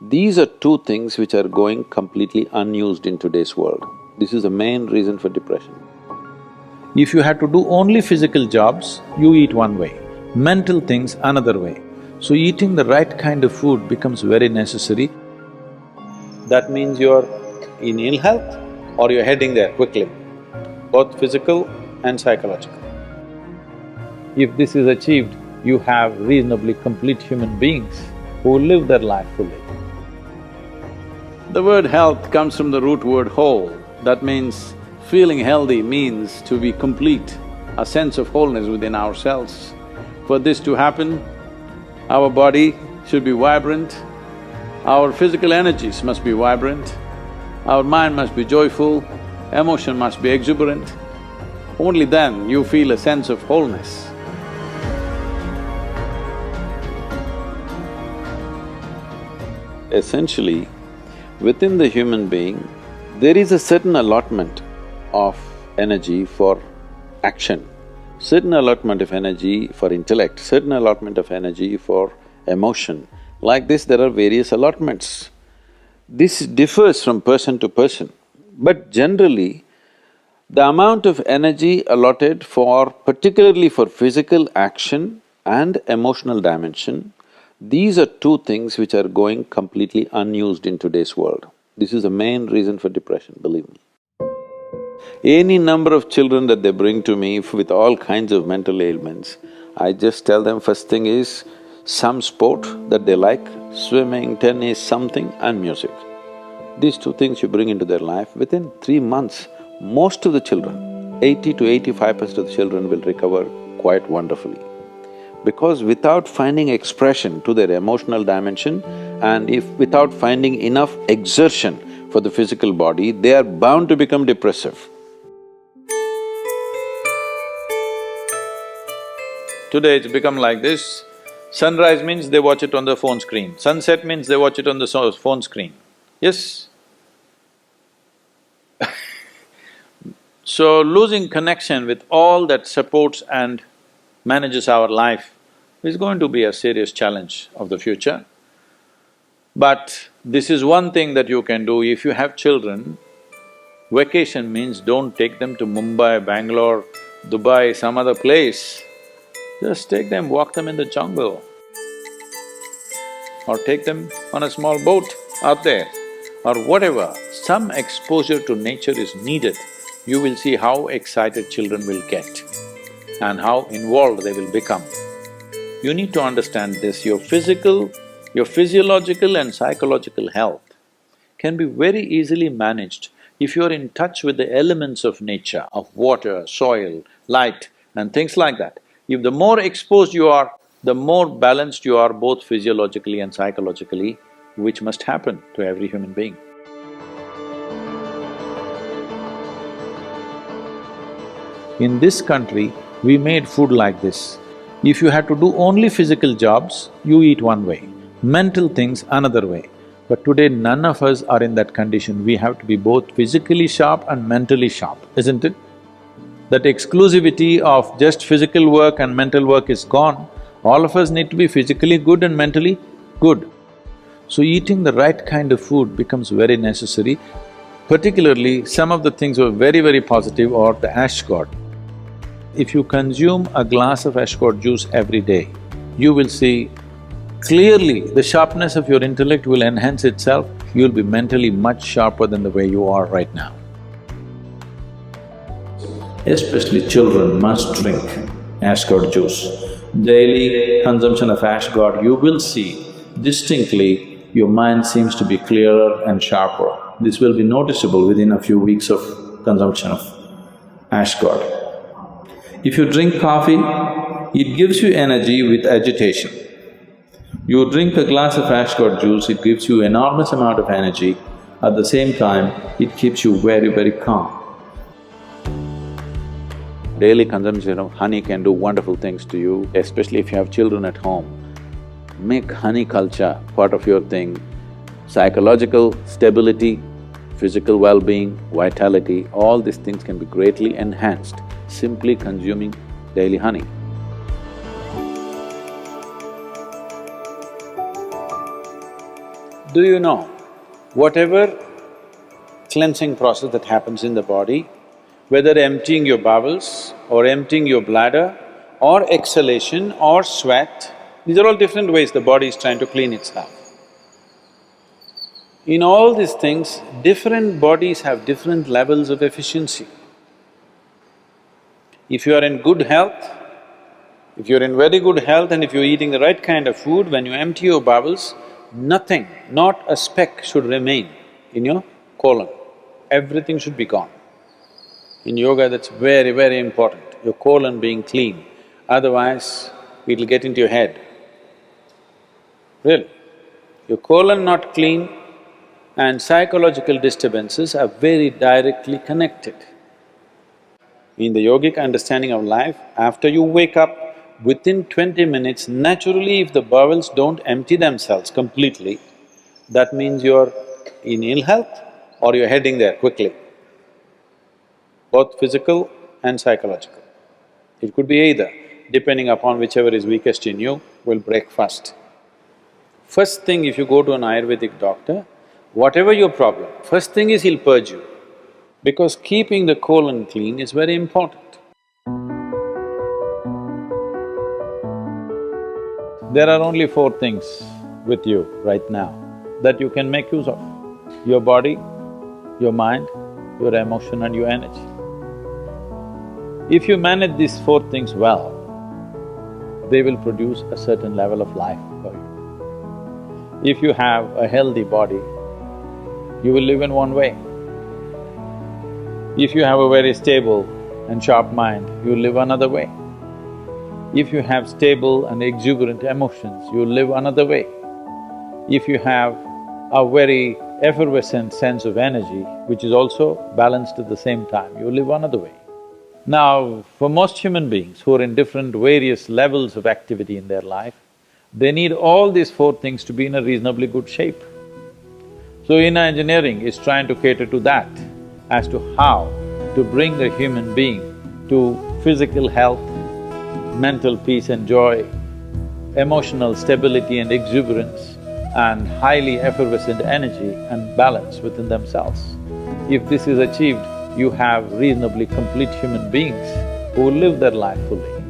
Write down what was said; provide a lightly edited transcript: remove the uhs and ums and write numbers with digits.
These are two things which are going completely unused in today's world. This is the main reason for depression. If you had to do only physical jobs, you eat one way, mental things another way. So eating the right kind of food becomes very necessary. That means you're in ill health or you're heading there quickly, both physical and psychological. If this is achieved, you have reasonably complete human beings who live their life fully. The word health comes from the root word whole. That means feeling healthy means to be complete, a sense of wholeness within ourselves. For this to happen, our body should be vibrant, our physical energies must be vibrant, our mind must be joyful, emotion must be exuberant. Only then you feel a sense of wholeness. Essentially, within the human being, there is a certain allotment of energy for action, certain allotment of energy for intellect, certain allotment of energy for emotion. Like this, there are various allotments. This differs from person to person, but generally, the amount of energy allotted for… particularly for physical action and emotional dimension, these are two things which are going completely unused in today's world. This is the main reason for depression, believe me. Any number of children that they bring to me with all kinds of mental ailments, I just tell them first thing is some sport that they like, swimming, tennis, something, and music. These two things you bring into their life, within 3 months, most of the children, 80 to 85% of the children will recover quite wonderfully. Because without finding expression to their emotional dimension and if without finding enough exertion for the physical body, they are bound to become depressive. Today it's become like this, sunrise means they watch it on the phone screen, sunset means they watch it on the phone screen, yes? So losing connection with all that supports and manages our life is going to be a serious challenge of the future. But this is one thing that you can do. If you have children, vacation means don't take them to Mumbai, Bangalore, Dubai, some other place. Just take them, walk them in the jungle. Or take them on a small boat out there, or whatever. Some exposure to nature is needed. You will see how excited children will get and how involved they will become. You need to understand this, your physiological and psychological health can be very easily managed if you're in touch with the elements of nature, of water, soil, light and things like that. If the more exposed you are, the more balanced you are both physiologically and psychologically, which must happen to every human being. In this country, we made food like this. If you had to do only physical jobs, you eat one way, mental things another way. But today none of us are in that condition, we have to be both physically sharp and mentally sharp, isn't it? That exclusivity of just physical work and mental work is gone, all of us need to be physically good and mentally good. So eating the right kind of food becomes very necessary. Particularly, some of the things were very positive are the ash god. If you consume a glass of ash god juice every day, you will see clearly the sharpness of your intellect will enhance itself, you'll be mentally much sharper than the way you are right now. Especially children must drink ash god juice. Daily consumption of ash god, you will see distinctly your mind seems to be clearer and sharper. This will be noticeable within a few weeks of consumption of ash god. If you drink coffee, it gives you energy with agitation. You drink a glass of ash god juice, it gives you enormous amount of energy. At the same time, it keeps you very calm. Daily consumption of honey can do wonderful things to you, especially if you have children at home. Make honey culture part of your thing. Psychological stability, physical well-being, vitality, all these things can be greatly enhanced simply consuming daily honey. Do you know, whatever cleansing process that happens in the body, whether emptying your bowels or emptying your bladder or exhalation or sweat, these are all different ways the body is trying to clean itself. In all these things, different bodies have different levels of efficiency. If you are in good health, if you're in very good health and if you're eating the right kind of food, when you empty your bowels, nothing, not a speck should remain in your colon. Everything should be gone. In yoga, that's very, very important, your colon being clean, otherwise it'll get into your head. Really. Your colon not clean and psychological disturbances are very directly connected. In the yogic understanding of life, after you wake up, within 20 minutes, naturally if the bowels don't empty themselves completely, that means you're in ill health or you're heading there quickly, both physical and psychological. It could be either, depending upon whichever is weakest in you, will break first. First thing, if you go to an Ayurvedic doctor, whatever your problem, first thing is he'll purge you, because keeping the colon clean is very important. There are only four things with you right now that you can make use of: your body, your mind, your emotion and your energy. If you manage these four things well, they will produce a certain level of life for you. If you have a healthy body, you will live in one way. If you have a very stable and sharp mind, you live another way. If you have stable and exuberant emotions, you live another way. If you have a very effervescent sense of energy, which is also balanced at the same time, you live another way. Now, for most human beings who are in different various levels of activity in their life, they need all these four things to be in a reasonably good shape. So inner engineering is trying to cater to that, as to how to bring a human being to physical health, mental peace and joy, emotional stability and exuberance, and highly effervescent energy and balance within themselves. If this is achieved, you have reasonably complete human beings who live their life fully.